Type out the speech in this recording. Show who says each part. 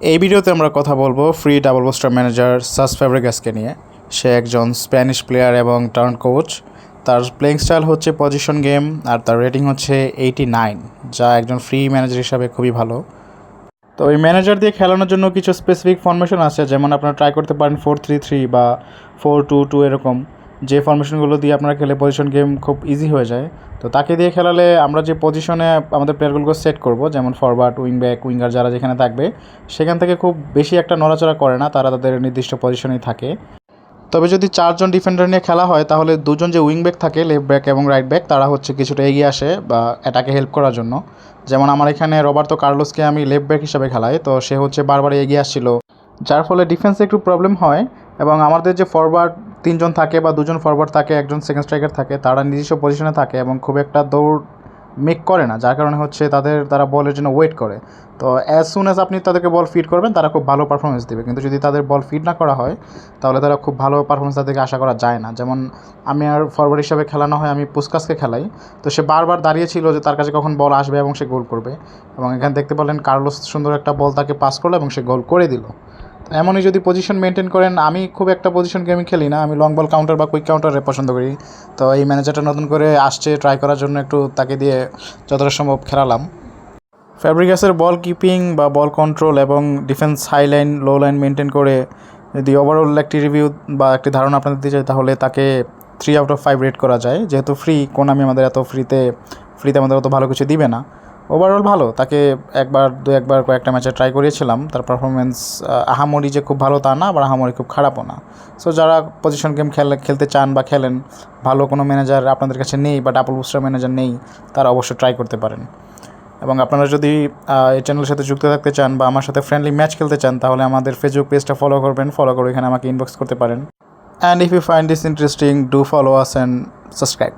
Speaker 1: এই ভিডিওতে আমরা কথা বলবো ফ্রি ডাবল বুস্টার ম্যানেজার সাস ফ্যাব্রিগাসকে নিয়ে। সে একজন স্প্যানিশ প্লেয়ার এবং টার্ন কোচ। তার প্লেইং স্টাইল হচ্ছে পজিশন গেম, আর তার রেটিং হচ্ছে 89, যা একজন ফ্রি ম্যানেজার হিসাবে খুবই ভালো। তো এই ম্যানেজার দিয়ে খেলানোর জন্য কিছু স্পেসিফিক ফরমেশন আছে, যেমন আপনারা ট্রাই করতে পারেন 4-3-3 বা 4-2-2 এরকম, যে ফরমেশনগুলো দিয়ে আপনারা খেলে পজিশন গেম খুব ইজি হয়ে যায়। তো তাকে দিয়ে খেলালে আমরা যে পজিশনে আমাদের প্লেয়ারগুলোকে সেট করব, যেমন ফরওয়ার্ড, উইং ব্যাক, উইঙ্গার যারা যেখানে থাকবে, সেখান থেকে খুব বেশি একটা নড়াচড়া করে না, তারা তাদের নির্দিষ্ট পজিশনেই থাকে। তবে যদি 4জন ডিফেন্ডার নিয়ে খেলা হয়, তাহলে দুজন যে উইং ব্যাক থাকে, লেফট ব্যাক এবং রাইট ব্যাক, তারা হচ্ছে কিছুটা এগিয়ে আসে বা অ্যাটাকে হেল্প করার জন্য। যেমন আমার এখানে রবার্তো কার্লোসকে আমি লেফট ব্যাক হিসাবে খেলাই, তো সে হচ্ছে বারবার এগিয়ে আসছিল, যার ফলে ডিফেন্সে একটু প্রবলেম হয়। এবং আমাদের যে ফরওয়ার্ড 3জন থাকে বা 2জন ফরওয়ার্ড থাকে, একজন সেকেন্ড স্ট্রাইকার থাকে, তারা নিজস্ব পজিশনে থাকে এবং খুব একটা দৌড় মেক করে না, যার কারণে হচ্ছে তারা বলের জন্য ওয়েট করে। তো অ্যাজ সুন অ্যাজ আপনি তাদেরকে বল ফিড করবেন, তারা খুব ভালো পারফরমেন্স দেবে। কিন্তু যদি তাদের বল ফিড না করা হয়, তাহলে তারা খুব ভালো পারফরমেন্স তাদেরকে আশা করা যায় না। যেমন আমি আর ফরওয়ার্ড হিসাবে খেলানো হয়, আমি পুস্কাসকে খেলাই, তো সে বারবার দাঁড়িয়েছিল যে তার কাছে কখন বল আসবে এবং সে গোল করবে। এবং এখানে দেখতে পেলেন কার্লোস সুন্দর একটা বল তাকে পাস করলো এবং সে গোল করে দিল। এমনই যদি পজিশন মেনটেন করেন, আমি খুব একটা পজিশন গেমিং খেলি না, আমি লং বল কাউন্টার বা কুইক কাউন্টারে পছন্দ করি। তো এই ম্যানেজারটা নতুন করে আসছে, ট্রাই করার জন্য একটু তাকে দিয়ে যতটা সম্ভব খেলালাম। ফ্যাব্রিগাসের বল কিপিং বা বল কন্ট্রোল এবং ডিফেন্স হাই লাইন লো লাইন মেনটেন করে যদি ওভারঅল একটি রিভিউ বা একটি ধারণা আপনাদের দিতে চাই, তাহলে তাকে 3/5 রেট করা যায়। যেহেতু ফ্রি, আমি আমাদের এত ফ্রিতে আমাদের অত ভালো কিছু দিবে না। ওভারঅল ভালো, তাকে একবার কয়েকটা ম্যাচে ট্রাই করিয়েছিলাম। তার পারফরমেন্স আহামরি যে খুব ভালো তা না, আবার আহামরি খুব খারাপও না। সো যারা পজিশন গেম খেলতে চান বা খেলেন, ভালো কোনো ম্যানেজার আপনাদের কাছে নেই বা ডাবল বুস্টার ম্যানেজার নেই, তারা অবশ্যই ট্রাই করতে পারেন। এবং আপনারা যদি এই চ্যানেলের সাথে যুক্ত থাকতে চান বা আমার সাথে ফ্রেন্ডলি ম্যাচ খেলতে চান, তাহলে আমাদের ফেসবুক পেজটা ফলো করবেন, ফলো করে এখানে আমাকে ইনবক্স করতে পারেন। And if you find this interesting, do follow us and subscribe.